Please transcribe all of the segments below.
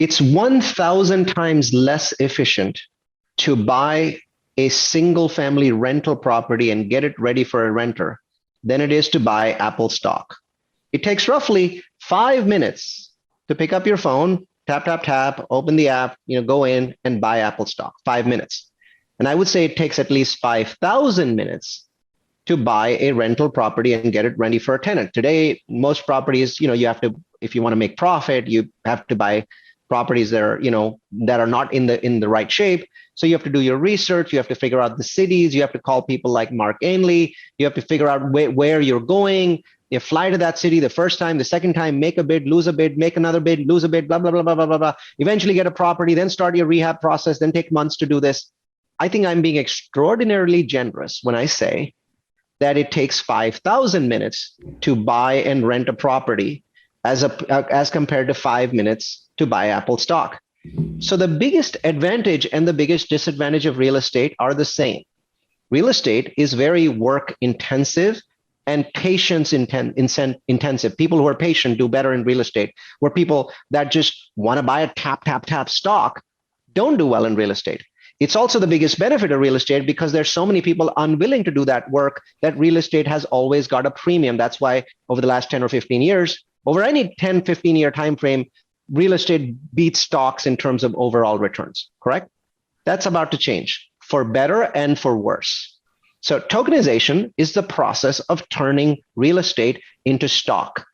It's 1,000 times less efficient to buy a single family rental property and get it ready for a renter than it is to buy Apple stock. It takes roughly 5 minutes to pick up your phone, tap, tap, tap, open the app, go in and buy Apple stock. 5 minutes. And I would say it takes at least 5,000 minutes to buy a rental property and get it ready for a tenant. Today, most properties, you have to, if you want to make profit, you have to buy properties that are, that are not in the right shape. So you have to do your research. You have to figure out the cities. You have to call people like Mark Ainley. You have to figure out where you're going. You fly to that city the first time, the second time, make a bid, lose a bid, make another bid, lose a bid, blah, blah, blah, blah, blah, blah, blah. Eventually get a property, then start your rehab process, then take months to do this. I think I'm being extraordinarily generous when I say that it takes 5,000 minutes to buy and rent a property as compared to 5 minutes to buy Apple stock. So the biggest advantage and the biggest disadvantage of real estate are the same. Real estate is very work intensive and patience intensive. People who are patient do better in real estate, where people that just want to buy a tap, tap, tap stock don't do well in real estate. It's also the biggest benefit of real estate because there's so many people unwilling to do that work that real estate has always got a premium. That's why over the last 10 or 15 years, over any 10, 15 year time frame, real estate beats stocks in terms of overall returns, correct? That's about to change for better and for worse. So tokenization is the process of turning real estate into stock.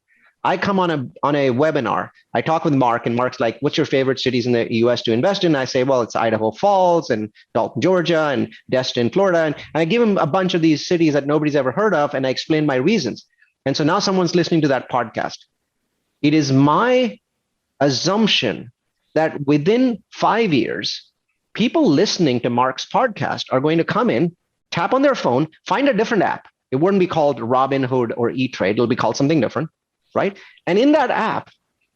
I come on a webinar. I talk with Mark, and Mark's like, "What's your favorite cities in the U.S. to invest in?" I say, "Well, it's Idaho Falls and Dalton, Georgia, and Destin, Florida." And I give him a bunch of these cities that nobody's ever heard of, and I explain my reasons. And so now someone's listening to that podcast. It is my assumption that within 5 years, people listening to Mark's podcast are going to come in, tap on their phone, find a different app. It wouldn't be called Robinhood or E-Trade. It'll be called something different, right? And in that app,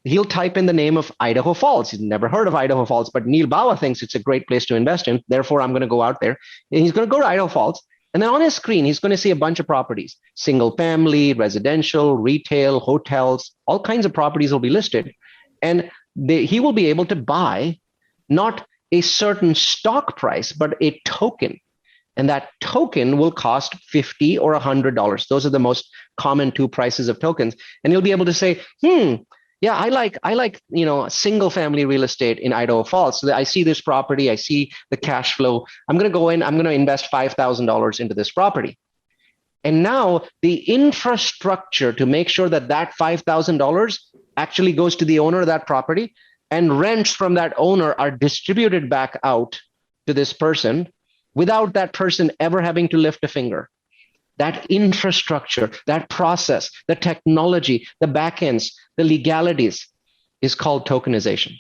he'll type in the name of Idaho Falls. He's never heard of Idaho Falls, but Neal Bawa thinks it's a great place to invest in. Therefore, I'm going to go out there. And he's going to go to Idaho Falls. And then on his screen, he's going to see a bunch of properties, single family, residential, retail, hotels, all kinds of properties will be listed. And he will be able to buy not a certain stock price, but a token. And that token will cost $50 or $100. Those are the most common two prices of tokens. And you'll be able to say, yeah, I like single family real estate in Idaho Falls. So I see this property, I see the cash flow. I'm going to go in, I'm going to invest $5,000 into this property. And now the infrastructure to make sure that that $5,000 actually goes to the owner of that property and rents from that owner are distributed back out to this person without that person ever having to lift a finger. That infrastructure, that process, the technology, the backends, the legalities is called tokenization.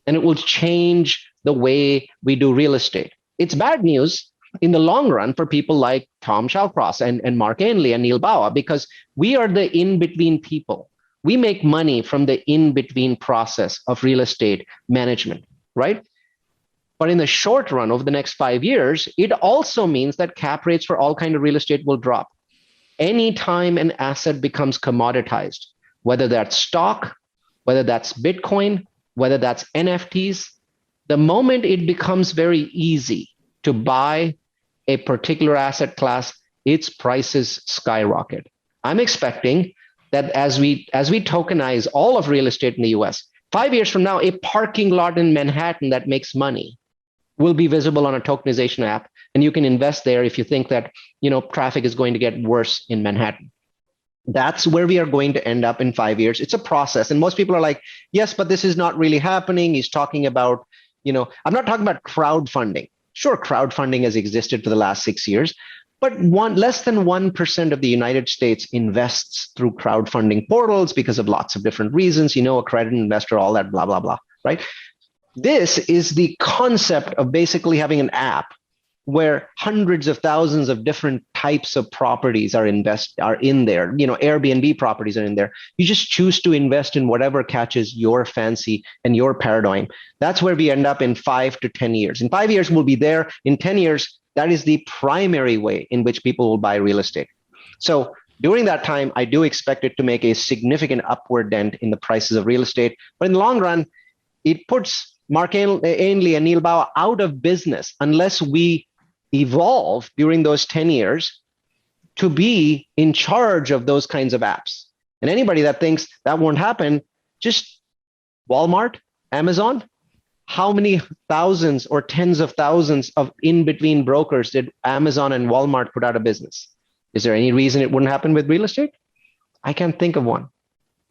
And it will change the way we do real estate. It's bad news in the long run for people like Tom Shallcross and Mark Ainley and Neal Bawa, because we are the in-between people. We make money from the in-between process of real estate management, right? But in the short run, over the next 5 years, it also means that cap rates for all kinds of real estate will drop. Anytime an asset becomes commoditized, whether that's stock, whether that's Bitcoin, whether that's NFTs, the moment it becomes very easy to buy a particular asset class, its prices skyrocket. I'm expecting that as we tokenize all of real estate in the US, 5 years from now, a parking lot in Manhattan that makes money will be visible on a tokenization app, and you can invest there if you think that traffic is going to get worse in Manhattan. That's where we are going to end up in 5 years. It's a process, and most people are like, yes, but this is not really happening. He's talking about, I'm not talking about crowdfunding. Sure, crowdfunding has existed for the last 6 years, but less than 1% of the United States invests through crowdfunding portals because of lots of different reasons, accredited investor, all that, blah, blah, blah, right? This is the concept of basically having an app where hundreds of thousands of different types of properties are in there. Airbnb properties are in there. You just choose to invest in whatever catches your fancy and your paradigm. That's where we end up in 5 to 10 years. In 5 years, we'll be there. In 10 years, that is the primary way in which people will buy real estate. So during that time, I do expect it to make a significant upward dent in the prices of real estate. But in the long run, it puts Mark Ainley and Neal Bawa out of business unless we evolve during those 10 years to be in charge of those kinds of apps. And anybody that thinks that won't happen, just Walmart, Amazon, how many thousands or tens of thousands of in-between brokers did Amazon and Walmart put out of business? Is there any reason it wouldn't happen with real estate? I can't think of one.